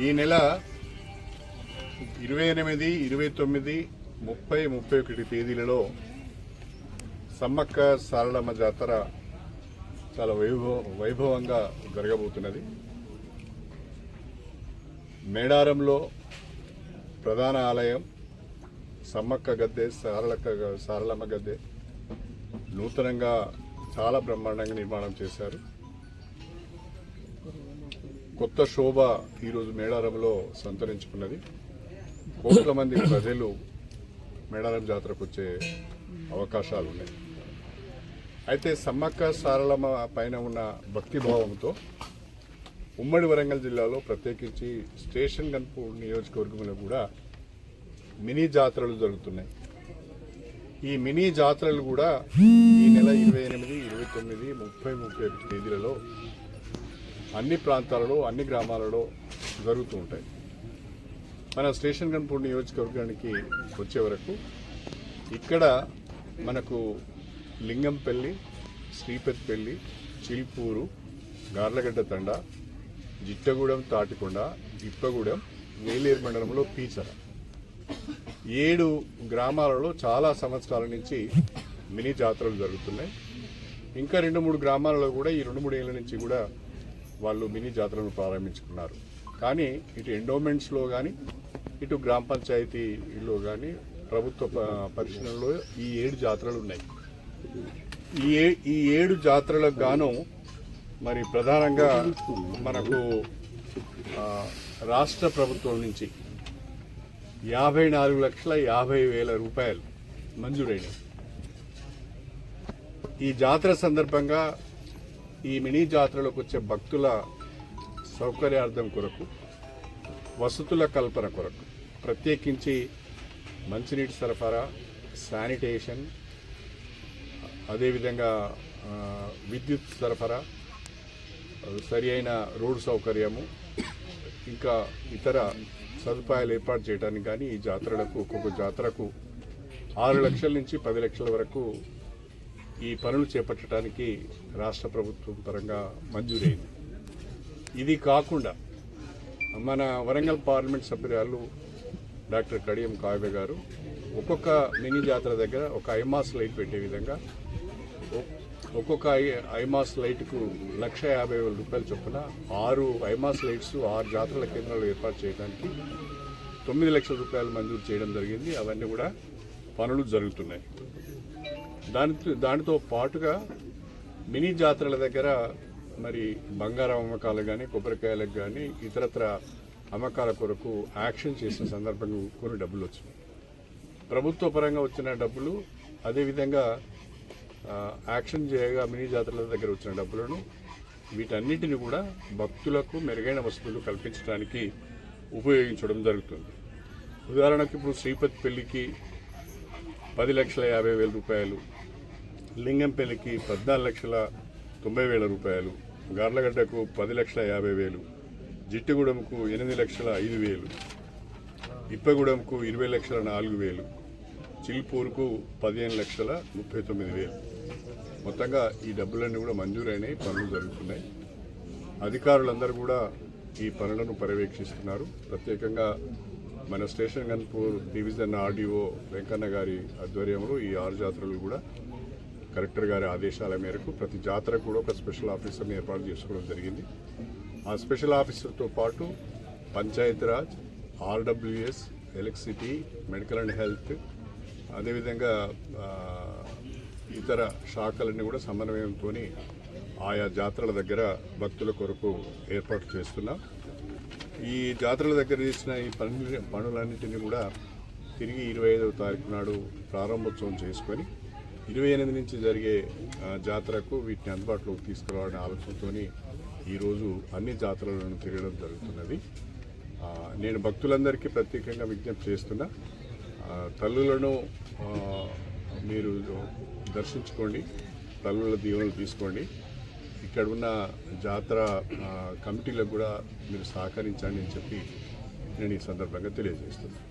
ఈ నెల 28, 29, 30, 31 తేదీలలో సమ్మక్క సారలమ్మ జాతర చాలా వైభవంగా జరగబోతున్నది. మేడారంలో ప్రధాన ఆలయం సమ్మక్క గద్దె, సారలమ్మ గద్దె నూతనంగా చాలా బ్రహ్మాండంగా నిర్మాణం చేశారు. కొత్త శోభ ఈరోజు మేడారంలో సంతరించుకున్నది. కోట్ల మంది ప్రజలు మేడారం జాతరకు వచ్చే అవకాశాలు ఉన్నాయి. అయితే సమ్మక్క సారలమ్మ పైన ఉన్న భక్తిభావంతో ఉమ్మడి వరంగల్ జిల్లాలో ప్రత్యేకించి స్టేషన్ గన్పూర్ నియోజకవర్గంలో కూడా మినీ జాతరలు జరుగుతున్నాయి. ఈ మినీ జాతరలు కూడా ఈ నెల 28, 29, 30, 31 తేదీలలో అన్ని ప్రాంతాలలో, అన్ని గ్రామాలలో జరుగుతూ ఉంటాయి. మన స్టేషన్ గన్పూర్ నియోజకవర్గానికి వచ్చే వరకు ఇక్కడ మనకు లింగంపల్లి, శ్రీపతిపల్లి, చిల్పూరు, గార్లగడ్డ తండ, జిట్టగూడెం, తాటికొండ, ఇప్పగూడెం, వేలేరు మండలంలో పీచర 7 గ్రామాలలో చాలా సంవత్సరాల నుంచి మినీ జాతరలు జరుగుతున్నాయి. ఇంకా 2-3 గ్రామాలలో కూడా ఈ 2-3 ఏళ్ల నుంచి కూడా వాళ్ళు మినీ జాతరలను ప్రారంభించుకున్నారు. కానీ ఇటు ఎండోమెంట్స్లో కానీ ఇటు గ్రామ పంచాయతీలో కానీ ప్రభుత్వ పరిశీలనలో ఈ 7 జాతరలు ఉన్నాయి. ఈ 7 జాతరలకు గాను మరి ప్రధానంగా మనకు రాష్ట్ర ప్రభుత్వం నుంచి 54,50,000 రూపాయలు మంజూరైనవి. ఈ జాతర సందర్భంగా ఈ మినీ జాతరలోకి వచ్చే భక్తుల సౌకర్యార్థం కొరకు, వసతుల కల్పన కొరకు ప్రత్యేకించి మంచినీటి సరఫరా, శానిటేషన్, అదేవిధంగా విద్యుత్ సరఫరా, సరి అయిన రోడ్డు సౌకర్యము, ఇంకా ఇతర సదుపాయాలు ఏర్పాటు చేయడానికి కానీ ఈ జాతరలకు ఒక్కొక్క జాతరకు 6 లక్షల నుంచి 10 లక్షల వరకు ఈ పనులు చేపట్టడానికి రాష్ట్ర ప్రభుత్వం పరంగా మంజూరైంది. ఇది కాకుండా మన వరంగల్ పార్లమెంట్ సభ్యురాలు డాక్టర్ కడియం కావ్య గారు ఒక్కొక్క మినీ జాతర దగ్గర ఒక ఐమాస్ లైట్ పెట్టే విధంగా ఒక్కొక్క ఐమాస్ లైట్కు 1,50,000 రూపాయల చొప్పున 6 ఐమాస్ లైట్స్ 6 జాతరల కేంద్రాలు ఏర్పాటు చేయడానికి 9 లక్షల రూపాయలు మంజూరు చేయడం జరిగింది. అవన్నీ కూడా పనులు జరుగుతున్నాయి. దానితో పాటుగా మినీ జాతరల దగ్గర మరి బంగారం అమ్మకాలు కానీ, కొబ్బరికాయలకు కానీ, ఇతరత్ర అమ్మకాల కొరకు యాక్షన్ చేసిన సందర్భంగా కొన్ని డబ్బులు వచ్చినాయి. ప్రభుత్వ పరంగా వచ్చిన డబ్బులు, అదేవిధంగా యాక్షన్ చేయగా మినీ జాతరల దగ్గర వచ్చిన డబ్బులను వీటన్నిటిని కూడా భక్తులకు మెరుగైన వసతులు కల్పించడానికి ఉపయోగించడం జరుగుతుంది. ఉదాహరణకు ఇప్పుడు శ్రీపతి పెళ్లికి 10,50,000 రూపాయలు, లింగంపల్లికి 14,90,000 రూపాయలు, గార్లగడ్డకు 10,50,000, జిట్టుగూడెంకు 8,05,000, ఇప్పగూడెంకు 20,04,000, చిల్పూరుకు 15,39,000. మొత్తంగా ఈ డబ్బులన్నీ కూడా మంజూరైనాయి, పనులు జరుగుతున్నాయి. అధికారులందరూ కూడా ఈ పనులను పర్యవేక్షిస్తున్నారు. ప్రత్యేకంగా మన station Ghanpur division RDO Venkanna గారి ఆధ్వర్యంలో ఈ 6 జాతరలు కూడా కలెక్టర్ గారి ఆదేశాల మేరకు ప్రతి జాతర కూడా ఒక స్పెషల్ ఆఫీసర్ని ఏర్పాటు చేసుకోవడం జరిగింది. ఆ స్పెషల్ ఆఫీసర్తో పాటు Panchayati Raj, RWS, electricity, medical and health, అదేవిధంగా ఇతర శాఖలన్నీ కూడా సమన్వయంతో ఆయా జాతరల దగ్గర భక్తుల కొరకు ఏర్పాటు చేస్తున్నాం. ఈ జాతరల దగ్గర చేసిన ఈ పనులన్నింటినీ కూడా తిరిగి 25వ తారీఖు నాడు ప్రారంభోత్సవం చేసుకొని 28 నుంచి జరిగే జాతరకు వీటిని అందుబాటులోకి తీసుకురావాలనే ఆలోచనతో ఈరోజు అన్ని జాతరలను తిరగడం జరుగుతున్నది. నేను భక్తులందరికీ ప్రత్యేకంగా విజ్ఞప్తి చేస్తున్నా, తల్లులను మీరు దర్శించుకోండి, తల్లుల దీవెనలు తీసుకోండి. ఇక్కడ ఉన్న జాతర కమిటీలకు కూడా మీరు సహకరించండి అని చెప్పి నేను ఈ సందర్భంగా తెలియజేస్తున్నాను.